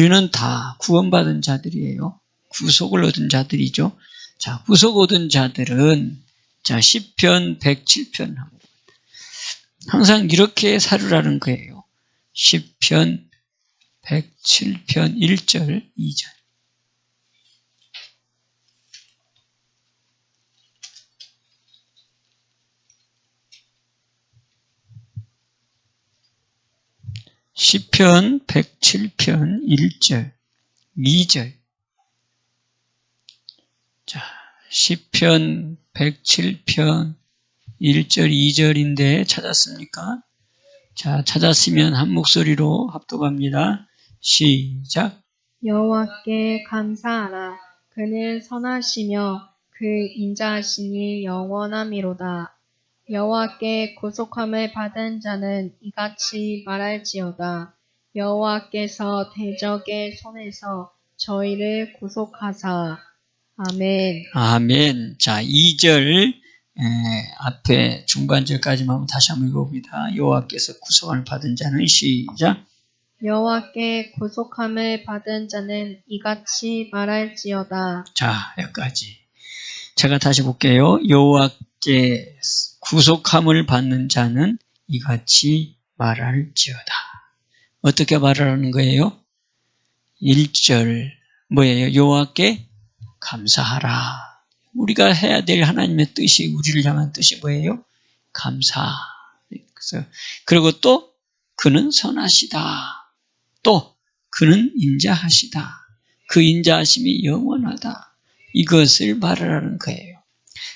우리는 다 구원받은 자들이에요. 구속을 얻은 자들이죠. 자, 구속 얻은 자들은 자, 시편 107편 항상 이렇게 살으라는 거예요. 시편 107편 1절, 2절. 시편 107편 1절, 2절. 자, 시편 107편 1절, 2절인데 찾았습니까? 자, 찾았으면 한 목소리로 합독합니다. 시작. 여호와께 감사하라. 그는 선하시며 그 인자하심이 영원함이로다. 여호와께 구속함을 받은 자는 이같이 말할지어다. 여호와께서 대적의 손에서 저희를 구속하사. 아멘. 아멘. 자, 2절 앞에 중반절까지만 다시 한번 읽어봅니다. 여호와께서 구속함을 받은 자는 시작. 여호와께 구속함을 받은 자는 이같이 말할지어다. 자, 여기까지. 제가 다시 볼게요. 여호와께 구속함을 받는 자는 이같이 말할지어다. 어떻게 말하는 거예요? 1절 뭐예요? 여호와께 감사하라. 우리가 해야 될 하나님의 뜻이, 우리를 향한 뜻이 뭐예요? 감사. 그리고 또 그는 선하시다. 또 그는 인자하시다. 그 인자하심이 영원하다. 이것을 말하라는 거예요.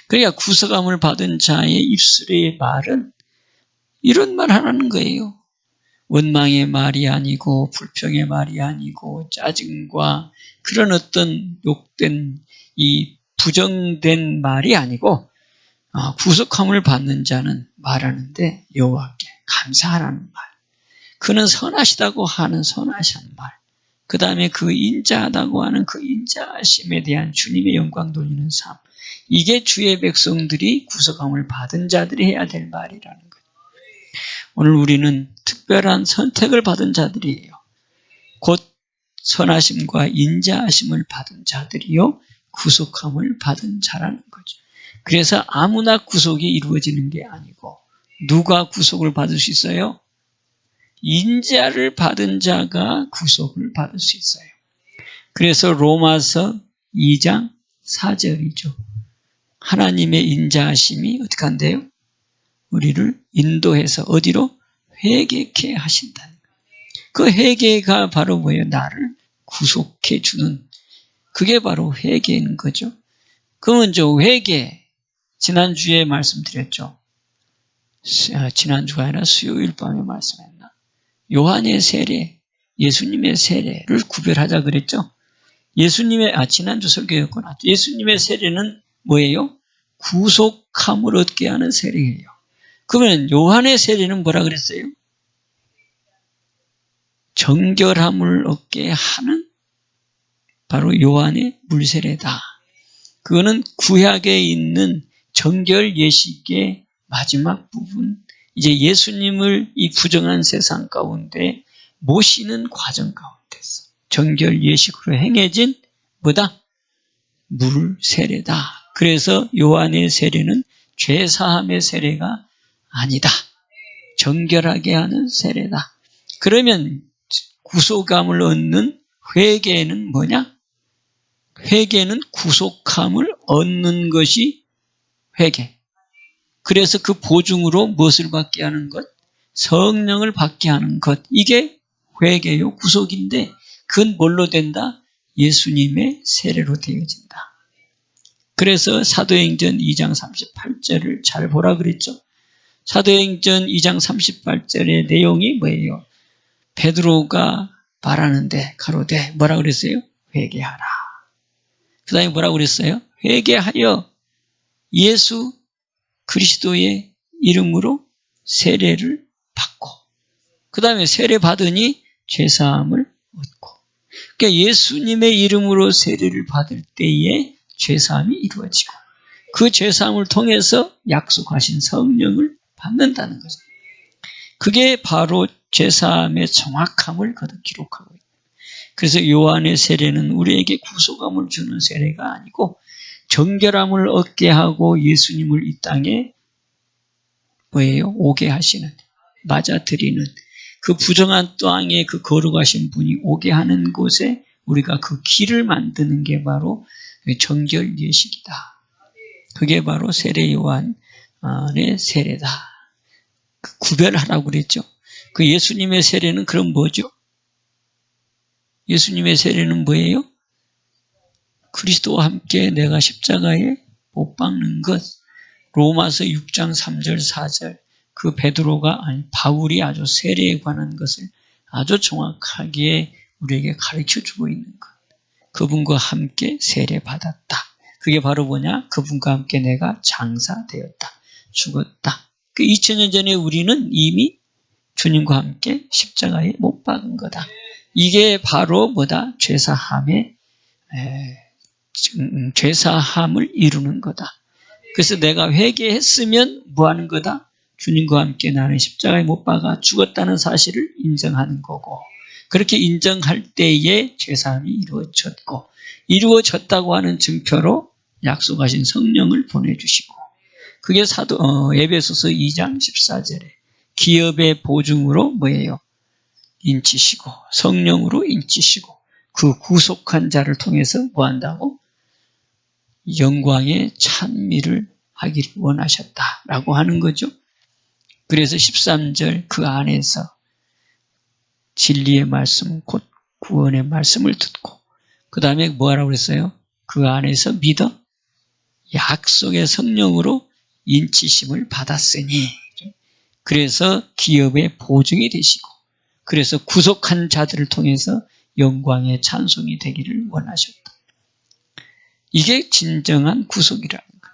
그러니까 구속함을 받은 자의 입술의 말은 이런 말 하라는 거예요. 원망의 말이 아니고 불평의 말이 아니고 짜증과 그런 어떤 욕된 이 부정된 말이 아니고 구속함을 받는 자는 말하는데 여호와께 감사하라는 말. 그는 선하시다고 하는 선하신 말. 그 다음에 그 인자하다고 하는 그 인자하심에 대한 주님의 영광 돌리는 삶. 이게 주의 백성들이 구속함을 받은 자들이 해야 될 말이라는 거예요. 오늘 우리는 특별한 선택을 받은 자들이에요. 곧 선하심과 인자하심을 받은 자들이요. 구속함을 받은 자라는 거죠. 그래서 아무나 구속이 이루어지는 게 아니고 누가 구속을 받을 수 있어요? 인자를 받은 자가 구속을 받을 수 있어요. 그래서 로마서 2장 4절이죠. 하나님의 인자하심이 어떻게 한대요? 우리를 인도해서 어디로? 회개케 하신다는 거예요. 그 회개가 바로 뭐예요? 나를 구속해 주는, 그게 바로 회개인 거죠. 그러면 저 회개, 지난주에 말씀드렸죠. 지난주가 아니라 수요일 밤에 말씀했나? 요한의 세례, 예수님의 세례를 구별하자 그랬죠. 지난주 설교였구나. 예수님의 세례는 뭐예요? 구속함을 얻게 하는 세례예요. 그러면 요한의 세례는 뭐라 그랬어요? 정결함을 얻게 하는 바로 요한의 물세례다. 그거는 구약에 있는 정결 예식의 마지막 부분, 이제 예수님을 이 부정한 세상 가운데 모시는 과정 가운데서 정결 예식으로 행해진 뭐다? 물 세례다. 그래서 요한의 세례는 죄사함의 세례가 아니다. 정결하게 하는 세례다. 그러면 구속함을 얻는 회개는 뭐냐? 회개는 구속함을 얻는 것이 회개. 그래서 그 보증으로 무엇을 받게 하는 것? 성령을 받게 하는 것. 이게 회개요, 구속인데 그건 뭘로 된다? 예수님의 세례로 되어진다. 그래서 사도행전 2장 38절을 잘 보라 그랬죠. 사도행전 2장 38절의 내용이 뭐예요? 베드로가 말하는데 가로되 뭐라 그랬어요? 회개하라. 그 다음에 뭐라고 그랬어요? 회개하여 예수 그리스도의 이름으로 세례를 받고, 그 다음에 세례 받으니 죄사함을 얻고. 그러니까 예수님의 이름으로 세례를 받을 때에 죄사함이 이루어지고, 그 죄사함을 통해서 약속하신 성령을 받는다는 거죠. 그게 바로 죄사함의 정확함을 거듭 기록하고 있다. 그래서 요한의 세례는 우리에게 구속함을 주는 세례가 아니고 정결함을 얻게 하고 예수님을 이 땅에 뭐예요? 오게 하시는, 맞아들이는, 그 부정한 땅에 그 거룩하신 분이 오게 하는 곳에 우리가 그 길을 만드는 게 바로 정결 예식이다. 그게 바로 세례 요한의 세례다. 구별하라고 그랬죠. 그 예수님의 세례는 그럼 뭐죠? 예수님의 세례는 뭐예요? 그리스도와 함께 내가 십자가에 못 박는 것. 로마서 6장 3절 4절 그 바울이 아주 세례에 관한 것을 아주 정확하게 우리에게 가르쳐주고 있는 것. 그분과 함께 세례 받았다. 그게 바로 뭐냐? 그분과 함께 내가 장사되었다. 죽었다. 그 2000년 전에 우리는 이미 주님과 함께 십자가에 못 박은 거다. 이게 바로 뭐다? 죄사함을 이루는 거다. 그래서 내가 회개했으면 뭐 하는 거다? 주님과 함께 나는 십자가에 못 박아 죽었다는 사실을 인정하는 거고, 그렇게 인정할 때에 죄사함이 이루어졌고, 이루어졌다고 하는 증표로 약속하신 성령을 보내주시고, 그게 에베소서 2장 14절에 기업의 보증으로 뭐예요? 인치시고, 성령으로 인치시고, 그 구속한 자를 통해서 뭐 한다고? 영광의 찬미를 하기를 원하셨다라고 하는 거죠. 그래서 13절 그 안에서 진리의 말씀, 곧 구원의 말씀을 듣고, 그 다음에 뭐라고 그랬어요? 그 안에서 믿어 약속의 성령으로 인치심을 받았으니, 그래서 기업의 보증이 되시고, 그래서 구속한 자들을 통해서 영광의 찬송이 되기를 원하셨다. 이게 진정한 구속이라는 것.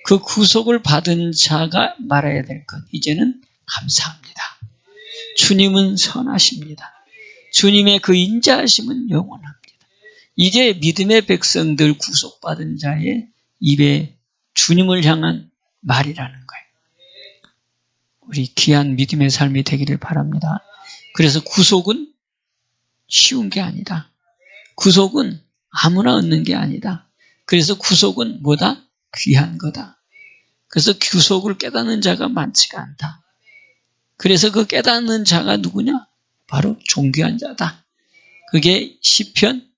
그 구속을 받은 자가 말해야 될 것. 이제는 감사합니다. 주님은 선하십니다. 주님의 그 인자하심은 영원합니다. 이게 믿음의 백성들, 구속받은 자의 입에 주님을 향한 말이라는 거예요. 우리 귀한 믿음의 삶이 되기를 바랍니다. 그래서 구속은 쉬운 게 아니다. 구속은 아무나 얻는 게 아니다. 그래서 구속은 뭐다? 귀한 거다. 그래서 구속을 깨닫는 자가 많지가 않다. 그래서 그 깨닫는 자가 누구냐? 바로 존귀한 자다. 그게 시편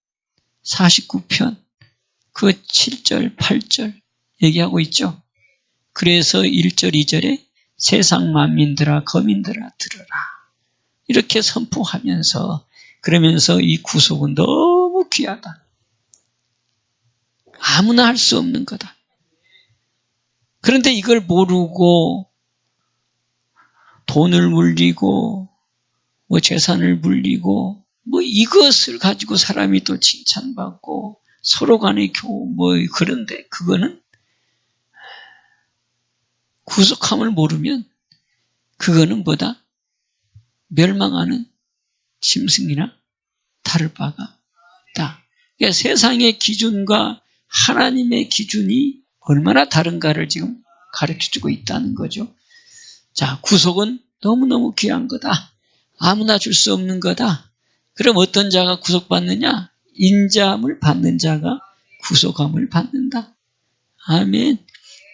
49편 그 7절 8절 얘기하고 있죠. 그래서 1절 2절에 세상 만민들아 거민들아 들으라. 이렇게 선포하면서, 그러면서 이 구속은 너무 귀하다. 아무나 할 수 없는 거다. 그런데 이걸 모르고 돈을 물리고 뭐 재산을 물리고 뭐 이것을 가지고 사람이 또 칭찬받고 서로 간에 그런데 그거는 구속함을 모르면 그거는 뭐다? 멸망하는 짐승이나 다를 바가 없다. 그러니까 세상의 기준과 하나님의 기준이 얼마나 다른가를 지금 가르쳐주고 있다는 거죠. 자, 구속은 너무너무 귀한 거다. 아무나 줄 수 없는 거다. 그럼 어떤 자가 구속받느냐? 인자함을 받는 자가 구속함을 받는다. 아멘.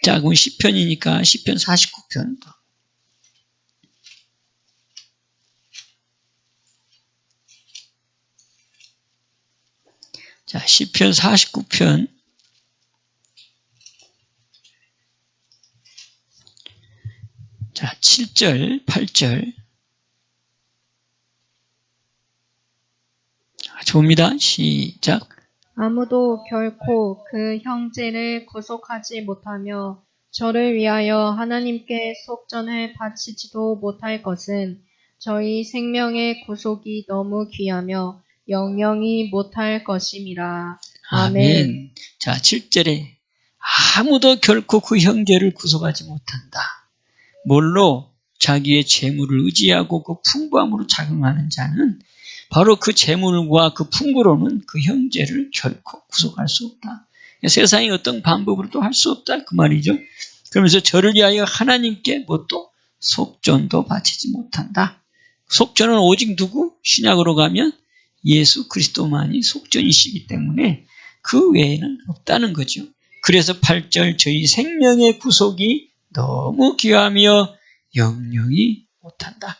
자, 그럼 시편이니까 시편 49편도. 자, 시편 49편. 자, 7절, 8절. 좋습니다. 시작. 아무도 결코 그 형제를 구속하지 못하며 저를 위하여 하나님께 속전을 바치지도 못할 것은 저희 생명의 구속이 너무 귀하며 영영이 못할 것임이라. 아멘. 자, 7절에 아무도 결코 그 형제를 구속하지 못한다. 뭘로? 자기의 재물을 의지하고 그 풍부함으로 자긍하는 자는 바로 그 재물과 그 풍부로는 그 형제를 결코 구속할 수 없다. 세상의 어떤 방법으로도 할 수 없다 그 말이죠. 그러면서 저를 위하여 하나님께 뭣도 속전도 바치지 못한다. 속전은 오직 누구? 신약으로 가면 예수 그리스도만이 속전이시기 때문에 그 외에는 없다는 거죠. 그래서 8절 저희 생명의 구속이 너무 귀하며 영영이 못한다.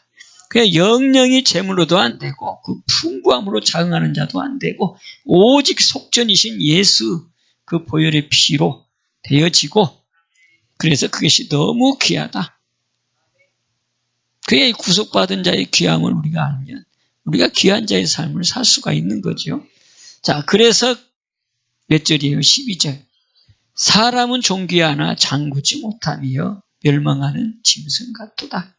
그냥 영영이 재물로도 안 되고 그 풍부함으로 자응하는 자도 안 되고 오직 속전이신 예수 그 보혈의 피로 되어지고 그래서 그것이 너무 귀하다. 그의 구속받은 자의 귀함을 우리가 알면 우리가 귀한 자의 삶을 살 수가 있는 거죠. 자, 그래서 몇 절이에요? 12절. 사람은 존귀하나 장구지 못하며 멸망하는 짐승 같도다.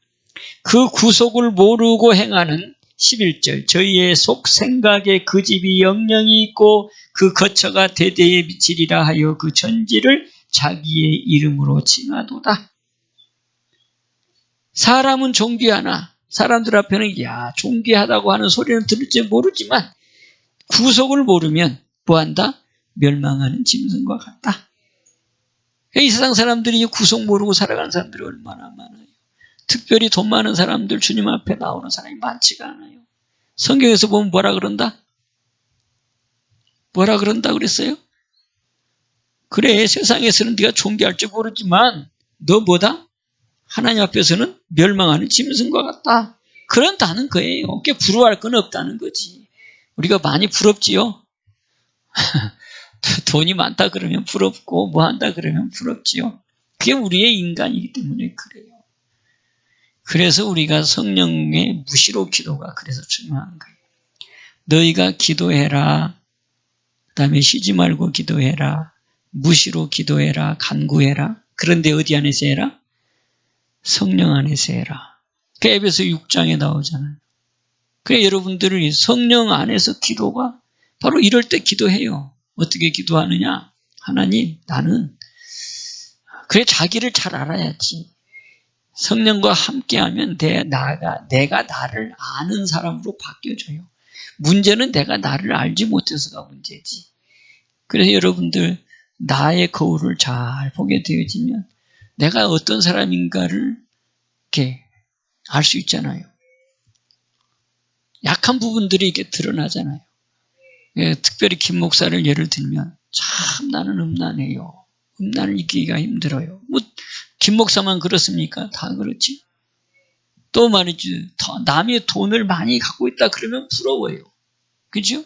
그 구속을 모르고 행하는 11절. 저희의 속 생각에 그 집이 영영이 있고 그 거처가 대대에 미치리라 하여 그 전지를 자기의 이름으로 칭하도다. 사람은 존귀하나 사람들 앞에는 야 존귀하다고 하는 소리는 들을지 모르지만 구속을 모르면 뭐한다? 멸망하는 짐승과 같다. 이 세상 사람들이 구속 모르고 살아가는 사람들이 얼마나 많아요. 특별히 돈 많은 사람들 주님 앞에 나오는 사람이 많지가 않아요. 성경에서 보면 뭐라 그런다? 뭐라 그런다 그랬어요? 그래 세상에서는 네가 존귀할 줄 모르지만 너 뭐다? 하나님 앞에서는 멸망하는 짐승과 같다. 그런다는 거예요. 그게 부러워할 건 없다는 거지. 우리가 많이 부럽지요. 돈이 많다 그러면 부럽고 뭐 한다 그러면 부럽지요. 그게 우리의 인간이기 때문에 그래요. 그래서 우리가 성령의 무시로 기도가 그래서 중요한 거예요. 너희가 기도해라. 그 다음에 쉬지 말고 기도해라. 무시로 기도해라. 간구해라. 그런데 어디 안에서 해라? 성령 안에서 해라. 그 에베소 6장에 나오잖아요. 그래 여러분들이 성령 안에서 기도가 바로 이럴 때 기도해요. 어떻게 기도하느냐? 하나님 나는 그래 자기를 잘 알아야지. 성령과 함께하면 내가 나를 아는 사람으로 바뀌어져요. 문제는 내가 나를 알지 못해서가 문제지. 그래서 여러분들 나의 거울을 잘 보게 되어지면 내가 어떤 사람인가를 이렇게 알 수 있잖아요. 약한 부분들이 이렇게 드러나잖아요. 예, 특별히 김 목사를 예를 들면 참 나는 음란해요. 음란을 이기기가 힘들어요. 뭐 김 목사만 그렇습니까? 다 그렇지. 또 말이지 남의 돈을 많이 갖고 있다 그러면 부러워요. 그죠?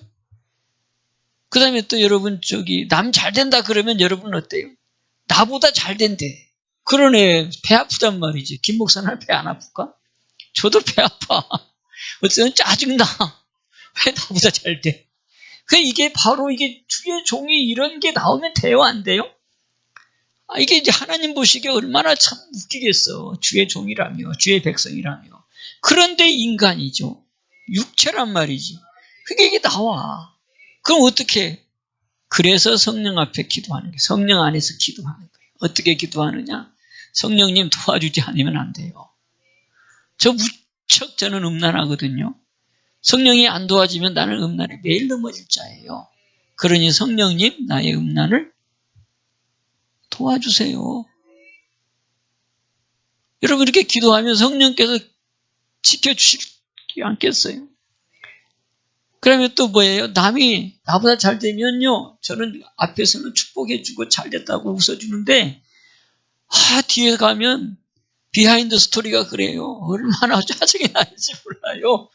그 다음에 또 여러분 남 잘 된다 그러면 여러분 어때요? 나보다 잘 된대. 그러네. 배 아프단 말이지. 김 목사는 배 안 아플까? 저도 배 아파. 어쨌든 짜증나. 왜 나보다 잘 돼? 이게 바로 이게 주의 종이 이런 게 나오면 돼요, 안 돼요? 이게 이제 하나님 보시기에 얼마나 참 웃기겠어. 주의 종이라며, 주의 백성이라며. 그런데 인간이죠. 육체란 말이지. 이게 나와. 그럼 어떻게? 그래서 성령 앞에 기도하는 거예요. 성령 안에서 기도하는 거예요. 어떻게 기도하느냐? 성령님 도와주지 않으면 안 돼요. 무척 저는 음란하거든요. 성령이 안 도와주면 나는 음란에 매일 넘어질 자예요. 그러니 성령님 나의 음란을 도와주세요. 여러분 이렇게 기도하면 성령께서 지켜주시지 않겠어요? 그러면 또 뭐예요? 남이 나보다 잘 되면요. 저는 앞에서는 축복해주고 잘 됐다고 웃어주는데 뒤에 가면 비하인드 스토리가 그래요. 얼마나 짜증이 나는지 몰라요.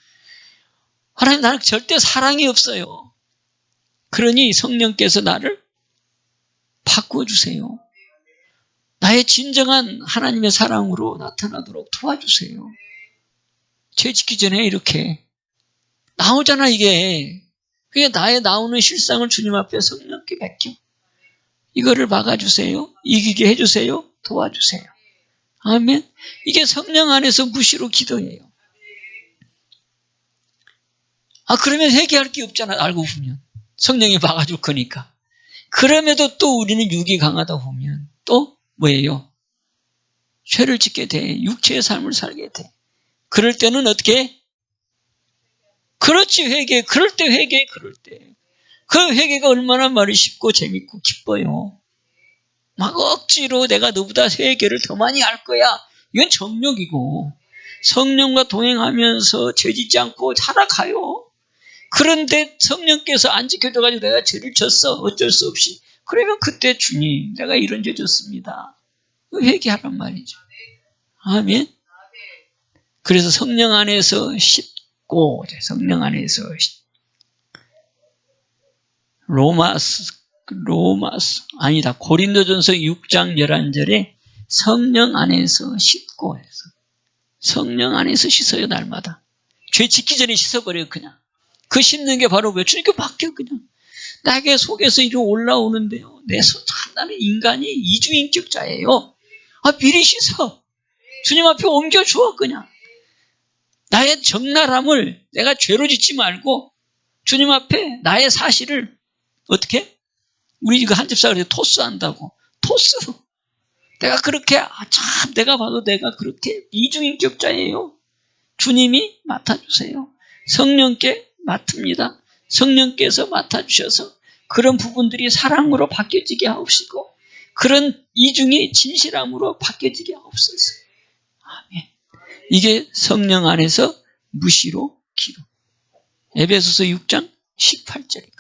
하나님 나는 절대 사랑이 없어요. 그러니 성령께서 나를 바꿔주세요. 나의 진정한 하나님의 사랑으로 나타나도록 도와주세요. 죄 짓기 전에 이렇게 나오잖아 이게. 그게 나의 나오는 실상을 주님 앞에 성령께 맡겨. 이거를 막아주세요. 이기게 해주세요. 도와주세요. 아멘. 이게 성령 안에서 무시로 기도해요. 그러면 회개할 게 없잖아. 알고 보면. 성령이 막아줄 거니까. 그럼에도 또 우리는 육이 강하다 보면 또 뭐예요? 죄를 짓게 돼. 육체의 삶을 살게 돼. 그럴 때는 어떻게? 그렇지 회개. 그럴 때 회개. 그럴 때. 그 회개가 얼마나 말이 쉽고 재밌고 기뻐요. 막 억지로 내가 너보다 회개를 더 많이 할 거야. 이건 정욕이고 성령과 동행하면서 죄 짓지 않고 살아가요. 그런데 성령께서 안 지켜줘가지고 내가 죄를 졌어. 어쩔 수 없이. 그러면 그때 주님, 내가 이런 죄 졌습니다. 회개하란 말이죠. 아멘. 그래서 성령 안에서 씻고, 성령 안에서 아니다. 고린도전서 6장 11절에 성령 안에서 씻고 해서 성령 안에서 씻어요, 날마다. 죄 짓기 전에 씻어버려요, 그냥. 그 씻는 게 바로 왜? 주님께 바뀌어, 그냥. 나에게 속에서 이리 올라오는데요. 나는 인간이 이주인격자예요. 미리 씻어. 주님 앞에 옮겨줘, 그냥. 나의 적나람을 내가 죄로 짓지 말고 주님 앞에 나의 사실을 어떻게? 우리 이거 한집사 그래서 토스한다고. 토스. 내가 그렇게 참 내가 봐도 내가 그렇게 이중인격자예요. 주님이 맡아주세요. 성령께 맡습니다. 성령께서 맡아주셔서 그런 부분들이 사랑으로 바뀌어지게 하옵시고 그런 이중이 진실함으로 바뀌어지게 하옵소서. 아멘. 이게 성령 안에서 무시로 기도. 에베소서 6장 18절이니까.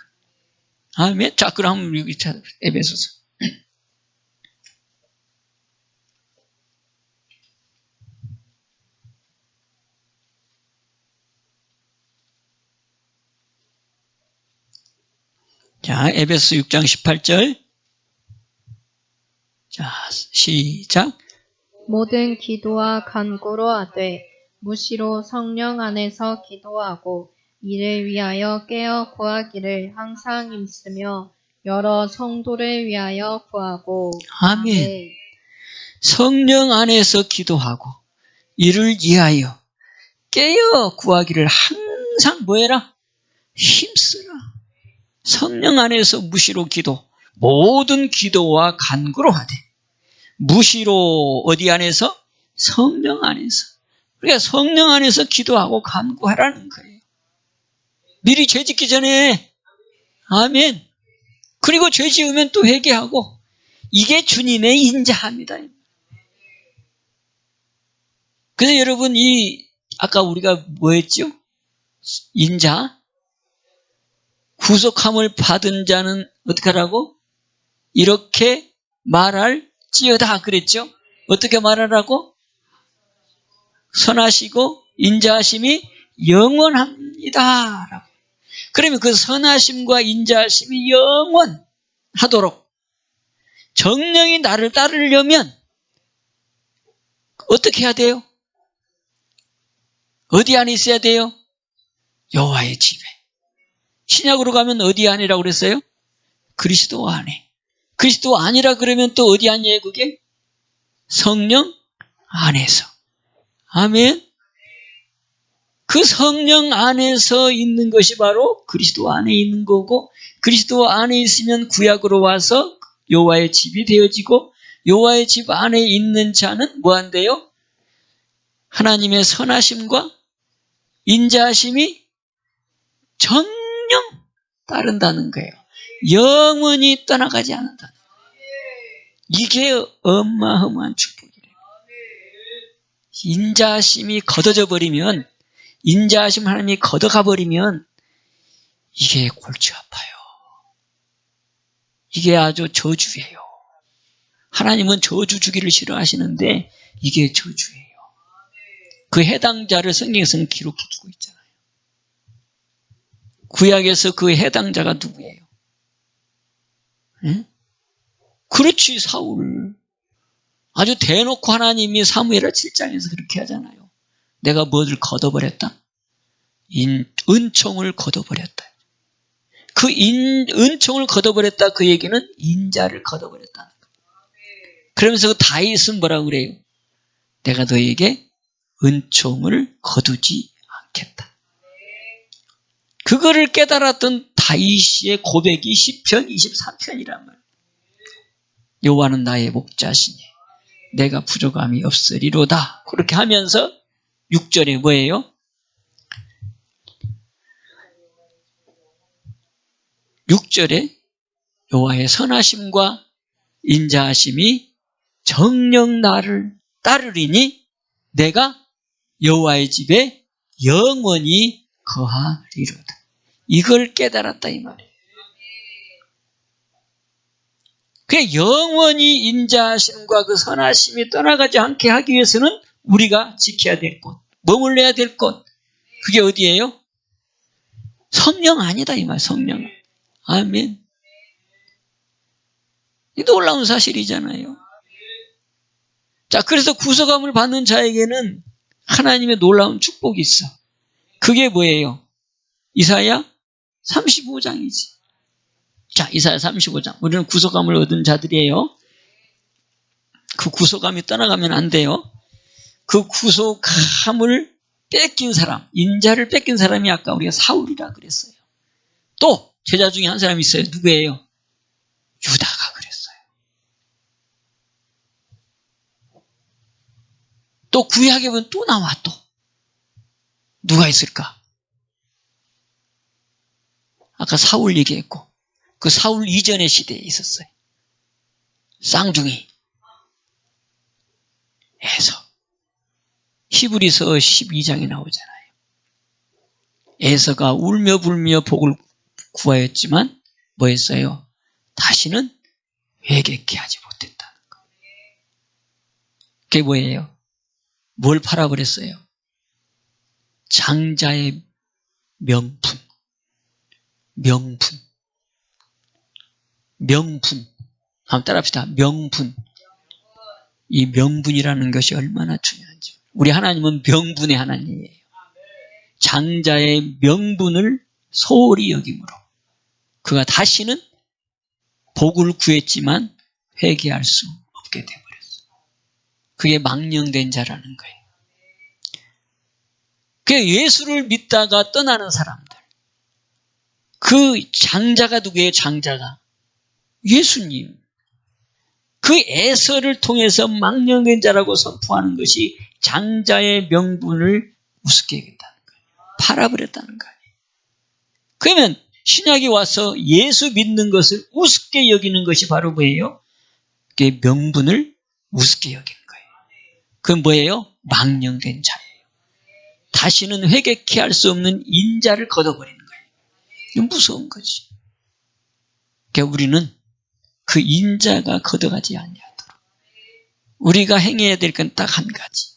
아멘. 자, 그럼 한번 여기 에베소서. 자, 에베소 6장 18절. 자, 시작. 모든 기도와 간구로 하되 무시로 성령 안에서 기도하고 이를 위하여 깨어 구하기를 항상 힘쓰며 여러 성도를 위하여 구하고. 아멘. 성령 안에서 기도하고 이를 위하여 깨어 구하기를 항상 뭐해라? 힘쓰라. 성령 안에서 무시로 기도, 모든 기도와 간구로 하되 무시로 어디 안에서? 성령 안에서. 그러니까 성령 안에서 기도하고 간구하라는 거예요. 미리 죄 짓기 전에. 아멘. 그리고 죄 지으면 또 회개하고 이게 주님의 인자합니다. 그래서 여러분 아까 우리가 뭐 했죠? 인자? 구속함을 받은 자는 어떻게 하라고? 이렇게 말할지어다 그랬죠? 어떻게 말하라고? 선하시고 인자하심이 영원합니다. 그러면 그 선하심과 인자하심이 영원하도록 정령이 나를 따르려면 어떻게 해야 돼요? 어디 안에 있어야 돼요? 여호와의 집에. 신약으로 가면 어디 안이라고 그랬어요? 그리스도 안에. 그리스도 안이라 그러면 또 어디 안이에요 그게? 성령 안에서. 아멘. 그 성령 안에서 있는 것이 바로 그리스도 안에 있는 거고 그리스도 안에 있으면 구약으로 와서 여호와의 집이 되어지고 여호와의 집 안에 있는 자는 뭐 한대요? 하나님의 선하심과 인자하심이 정령 따른다는 거예요. 영원히 떠나가지 않는다는 거예요. 이게 어마어마한 축복이래요. 인자하심이 걷어져 버리면 인자하심 하나님이 걷어가 버리면 이게 골치 아파요. 이게 아주 저주예요. 하나님은 저주 주기를 싫어하시는데 이게 저주예요. 그 해당자를 성경에서는 기록해주고 있잖아요. 구약에서 그 해당자가 누구예요? 응? 그렇지, 사울. 아주 대놓고 하나님이 사무엘하 7장에서 그렇게 하잖아요. 내가 뭐를 걷어버렸다? 은총을 걷어버렸다. 그 은총을 걷어버렸다 그 얘기는 인자를 걷어버렸다는 거예요. 그러면서 그 다윗은 뭐라고 그래요? 내가 너에게 은총을 거두지 않겠다. 그거를 깨달았던 다윗의 고백이 시편 23편이란 말이에요. 여호와는 나의 목자시니 내가 부족함이 없으리로다. 그렇게 하면서 6절에 뭐예요? 6절에 여호와의 선하심과 인자하심이 정녕 나를 따르리니 내가 여호와의 집에 영원히 거하리로다. 이걸 깨달았다 이 말이에요. 그 영원히 인자하심과 그 선하심이 떠나가지 않게 하기 위해서는 우리가 지켜야 될 곳, 머물러야 될 곳, 그게 어디예요? 성령 아니다 이 말, 성령. 아멘. 이 놀라운 사실이잖아요. 자, 그래서 구속함을 받는 자에게는 하나님의 놀라운 축복이 있어. 그게 뭐예요? 이사야 35장이지. 자, 이사야 35장. 우리는 구속함을 얻은 자들이에요. 그 구속함이 떠나가면 안 돼요. 그 구속함을 뺏긴 사람, 인자를 뺏긴 사람이 아까 우리가 사울이라 그랬어요. 또 제자 중에 한 사람이 있어요. 누구예요? 유다가 그랬어요. 또 구약에 보면 또 나와 또. 누가 있을까? 아까 사울 얘기했고 그 사울 이전의 시대에 있었어요. 쌍둥이 에서 히브리서 12장에 나오잖아요. 에서가 울며 불며 복을 구하였지만 뭐 했어요? 다시는 회개케 하지 못했다는 거. 그게 뭐예요? 뭘 팔아버렸어요? 장자의 명분. 한번 따라합시다. 명분. 이 명분이라는 것이 얼마나 중요한지. 우리 하나님은 명분의 하나님이에요. 장자의 명분을 소홀히 여김으로 그가 다시는 복을 구했지만 회개할 수 없게 되어버렸어요. 그게 망령된 자라는 거예요. 그 예수를 믿다가 떠나는 사람들. 그 장자가 누구예요? 장자가 예수님. 그 에서를 통해서 망령된 자라고 선포하는 것이 장자의 명분을 우습게 여겼다는 거예요. 팔아버렸다는 거예요. 그러면 신약이 와서 예수 믿는 것을 우습게 여기는 것이 바로 뭐예요? 그게 명분을 우습게 여기는 거예요. 그건 뭐예요? 망령된 자예요. 다시는 회개케 할 수 없는 인자를 걷어버리는 거예요. 이건 무서운 거지. 그러니까 우리는 그 인자가 걷어가지 아니하도록 우리가 행해야 될 건 딱 한 가지.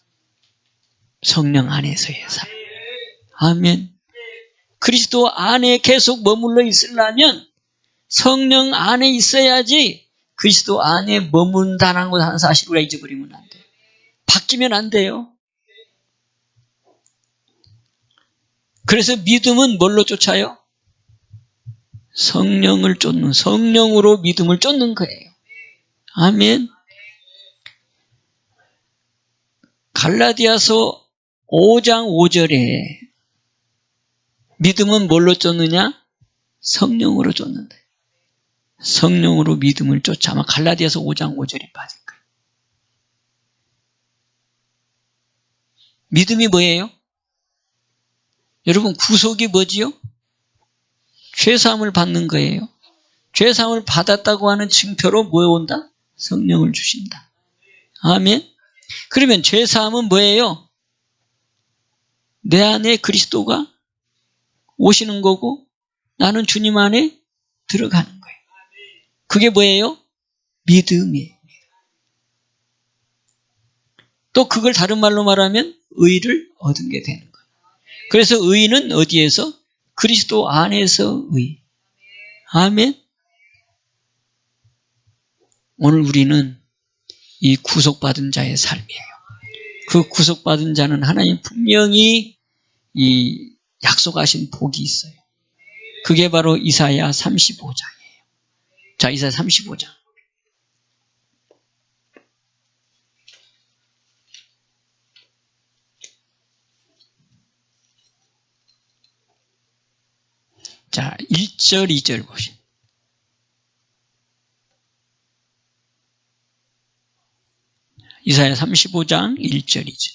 성령 안에서의 삶. 아멘. 그리스도 안에 계속 머물러 있으려면 성령 안에 있어야지 그리스도 안에 머문다는 것 하는 사실을 우리가 잊어버리면 안 돼요. 바뀌면 안 돼요. 그래서 믿음은 뭘로 쫓아요? 성령을 쫓는, 성령으로 믿음을 쫓는 거예요. 아멘. 갈라디아서 5장 5절에 믿음은 뭘로 쫓느냐? 성령으로 쫓는다. 성령으로 믿음을 쫓아. 아마 갈라디아서 5장 5절이 빠질 거예요. 믿음이 뭐예요? 여러분 구속이 뭐지요? 죄사함을 받는 거예요. 죄사함을 받았다고 하는 증표로 뭐 온다? 성령을 주신다. 아멘. 그러면 죄사함은 뭐예요? 내 안에 그리스도가 오시는 거고 나는 주님 안에 들어가는 거예요. 그게 뭐예요? 믿음이에요. 또 그걸 다른 말로 말하면 의를 얻은 게 되는 거예요. 그래서 의는 어디에서? 그리스도 안에서 의. 아멘. 오늘 우리는 이 구속받은 자의 삶이에요. 그 구속받은 자는 하나님 분명히 이 약속하신 복이 있어요. 그게 바로 이사야 35장이에요. 자, 이사야 35장. 자, 1절, 2절 보시죠. 이사야 35장 1절, 2절.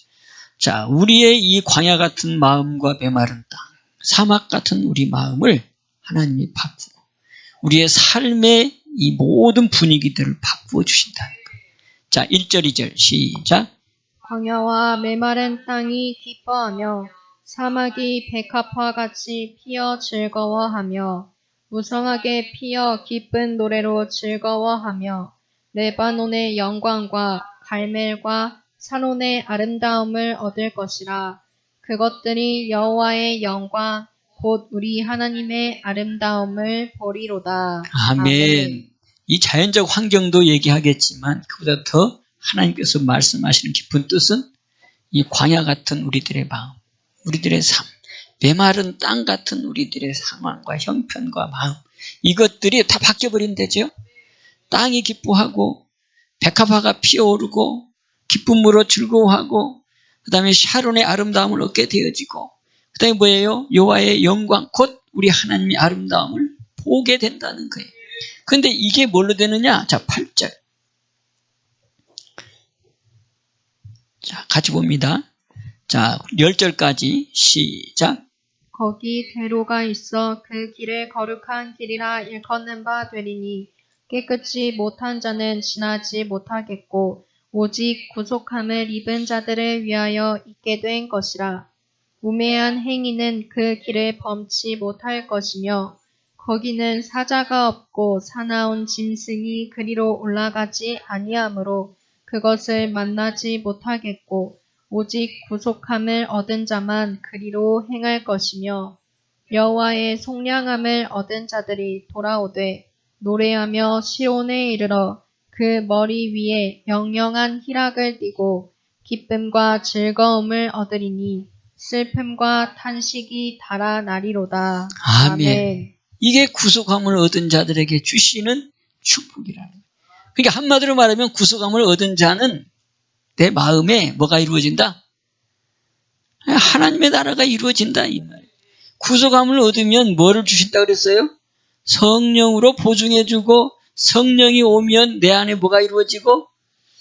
자, 우리의 이 광야 같은 마음과 메마른 땅, 사막 같은 우리 마음을 하나님이 바꾸고 우리의 삶의 이 모든 분위기들을 바꾸어 주신다는 거예요. 자, 1절, 2절 시작. 광야와 메마른 땅이 기뻐하며 사막이 백합화 같이 피어 즐거워하며 무성하게 피어 기쁜 노래로 즐거워하며 레바논의 영광과 갈멜과 사론의 아름다움을 얻을 것이라. 그것들이 여호와의 영광 곧 우리 하나님의 아름다움을 보리로다. 아멘. 이 자연적 환경도 얘기하겠지만 그보다 더 하나님께서 말씀하시는 깊은 뜻은 이 광야 같은 우리들의 마음, 우리들의 삶, 메마른 땅 같은 우리들의 상황과 형편과 마음, 이것들이 다 바뀌어버린대죠. 땅이 기뻐하고 백합화가 피어오르고 기쁨으로 즐거워하고 그 다음에 샤론의 아름다움을 얻게 되어지고 그 다음에 뭐예요? 여호와의 영광 곧 우리 하나님의 아름다움을 보게 된다는 거예요. 그런데 이게 뭘로 되느냐? 자, 8절. 자, 같이 봅니다. 자, 10절까지 시작. 거기 대로가 있어 그 길을 거룩한 길이라 일컫는 바 되리니 깨끗이 못한 자는 지나지 못하겠고 오직 구속함을 입은 자들을 위하여 있게 된 것이라. 우매한 행위는 그 길을 범치 못할 것이며 거기는 사자가 없고 사나운 짐승이 그리로 올라가지 아니하므로 그것을 만나지 못하겠고 오직 구속함을 얻은 자만 그리로 행할 것이며 여호와의 속량함을 얻은 자들이 돌아오되 노래하며 시온에 이르러 그 머리 위에 영영한 희락을 띠고 기쁨과 즐거움을 얻으리니 슬픔과 탄식이 달아나리로다. 아멘. 이게 구속함을 얻은 자들에게 주시는 축복이라는 거예요. 그러니까 한마디로 말하면 구속함을 얻은 자는 내 마음에 뭐가 이루어진다? 하나님의 나라가 이루어진다 이 말이에요. 구속함을 얻으면 뭐를 주신다 그랬어요? 성령으로 보증해주고 성령이 오면 내 안에 뭐가 이루어지고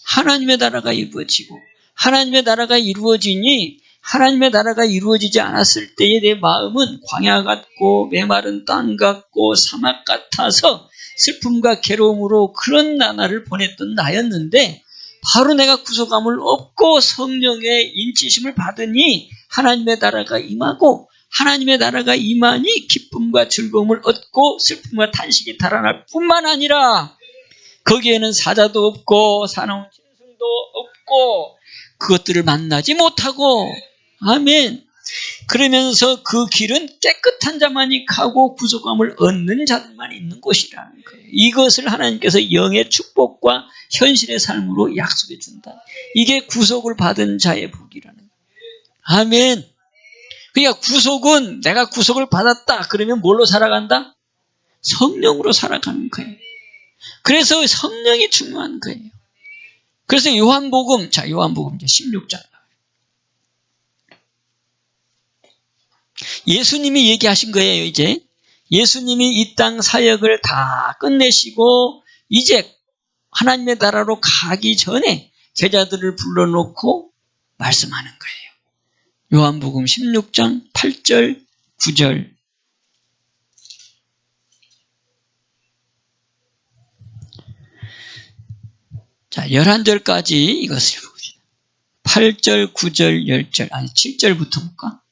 하나님의 나라가 이루어지고 하나님의 나라가 이루어지니 하나님의 나라가 이루어지지 않았을 때의 내 마음은 광야 같고 메마른 땅 같고 사막 같아서 슬픔과 괴로움으로 그런 나날을 보냈던 나였는데 바로 내가 구속함을 얻고 성령의 인치심을 받으니 하나님의 나라가 임하고 하나님의 나라가 임하니 기쁨과 즐거움을 얻고 슬픔과 탄식이 달아날 뿐만 아니라 거기에는 사자도 없고 사나운 짐승도 없고 그것들을 만나지 못하고 아멘. 그러면서 그 길은 깨끗한 자만이 가고 구속함을 얻는 자들만 있는 곳이라는 거예요. 이것을 하나님께서 영의 축복과 현실의 삶으로 약속해 준다. 이게 구속을 받은 자의 복이라는 거예요. 아멘. 그러니까 구속은 내가 구속을 받았다. 그러면 뭘로 살아간다? 성령으로 살아가는 거예요. 그래서 성령이 중요한 거예요. 그래서 요한복음, 자, 요한복음 이제 16장. 예수님이 얘기하신 거예요, 이제. 예수님이 이 땅 사역을 다 끝내시고, 이제 하나님의 나라로 가기 전에 제자들을 불러놓고 말씀하는 거예요. 요한복음 16장 8절, 9절. 자, 11절까지 이것을 봅시다. 8절, 9절, 10절, 아니 7절부터 볼까?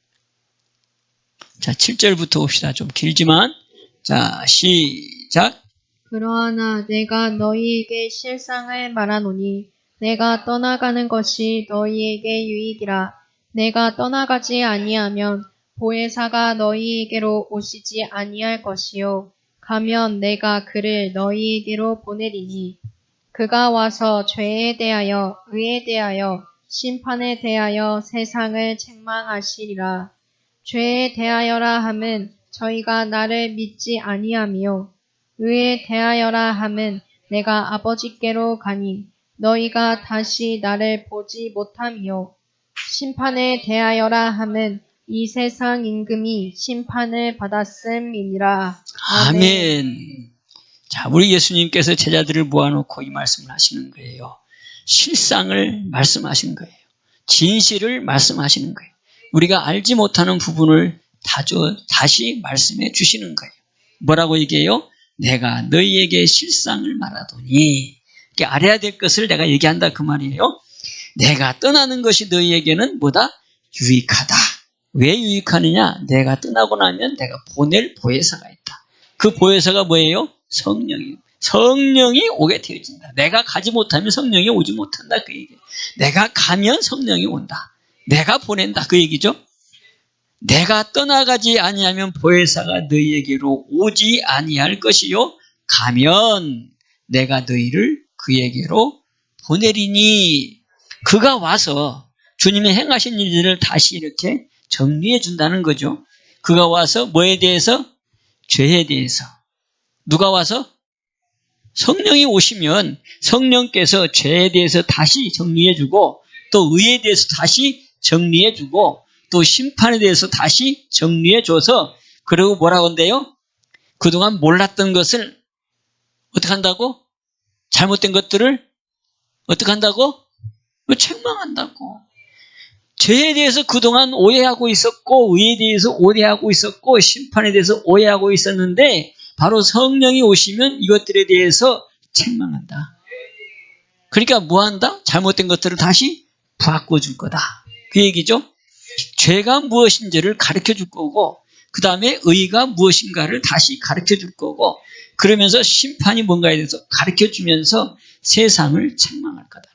자, 7절부터 봅시다. 좀 길지만. 자, 시작. 그러하나 내가 너희에게 실상을 말하노니 내가 떠나가는 것이 너희에게 유익이라. 내가 떠나가지 아니하면 보혜사가 너희에게로 오시지 아니할 것이요. 가면 내가 그를 너희에게로 보내리니 그가 와서 죄에 대하여 의에 대하여 심판에 대하여 세상을 책망하시리라. 죄에 대하여라 함은 저희가 나를 믿지 아니하며 의에 대하여라 함은 내가 아버지께로 가니 너희가 다시 나를 보지 못하며 심판에 대하여라 함은 이 세상 임금이 심판을 받았음이니라. 아멘. 자, 우리 예수님께서 제자들을 모아놓고 이 말씀을 하시는 거예요. 실상을 말씀하시는 거예요. 진실을 말씀하시는 거예요. 우리가 알지 못하는 부분을 다시 말씀해 주시는 거예요. 뭐라고 얘기해요? 내가 너희에게 실상을 말하더니, 알아야 될 것을 내가 얘기한다 그 말이에요. 내가 떠나는 것이 너희에게는 뭐다? 유익하다. 왜 유익하느냐? 내가 떠나고 나면 내가 보낼 보혜사가 있다. 그 보혜사가 뭐예요? 성령이에요. 성령이 오게 되어진다. 내가 가지 못하면 성령이 오지 못한다. 그 얘기예요. 내가 가면 성령이 온다. 내가 보낸다. 그 얘기죠. 내가 떠나가지 아니하면 보혜사가 너희에게로 오지 아니할 것이요. 가면 내가 너희를 그에게로 보내리니. 그가 와서 주님의 행하신 일들을 다시 이렇게 정리해 준다는 거죠. 그가 와서 뭐에 대해서? 죄에 대해서. 누가 와서? 성령이 오시면 성령께서 죄에 대해서 다시 정리해 주고, 또 의에 대해서 다시 정리해 주고, 또 심판에 대해서 다시 정리해 줘서, 그리고 뭐라고 한대요? 그동안 몰랐던 것을 어떻게 한다고? 잘못된 것들을 어떻게 한다고? 책망한다고. 죄에 대해서 그동안 오해하고 있었고, 의에 대해서 오해하고 있었고, 심판에 대해서 오해하고 있었는데, 바로 성령이 오시면 이것들에 대해서 책망한다. 그러니까 뭐 한다? 잘못된 것들을 다시 바꿔줄 거다. 그 얘기죠. 죄가 무엇인지를 가르쳐 줄 거고, 그 다음에 의가 무엇인가를 다시 가르쳐 줄 거고, 그러면서 심판이 뭔가에 대해서 가르쳐 주면서 세상을 책망할 거다.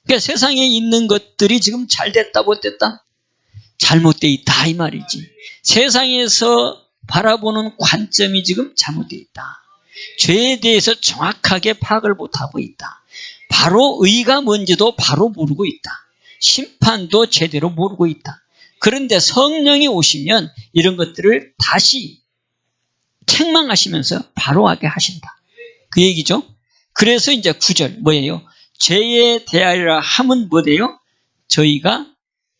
그러니까 세상에 있는 것들이 지금 잘 됐다 못됐다? 잘못되어 있다 이 말이지. 세상에서 바라보는 관점이 지금 잘못되어 있다. 죄에 대해서 정확하게 파악을 못하고 있다. 바로 의가 뭔지도 바로 모르고 있다. 심판도 제대로 모르고 있다. 그런데 성령이 오시면 이런 것들을 다시 책망하시면서 바로 하게 하신다. 그 얘기죠. 그래서 이제 9절 뭐예요? 죄에 대하여라 함은 뭐래요? 저희가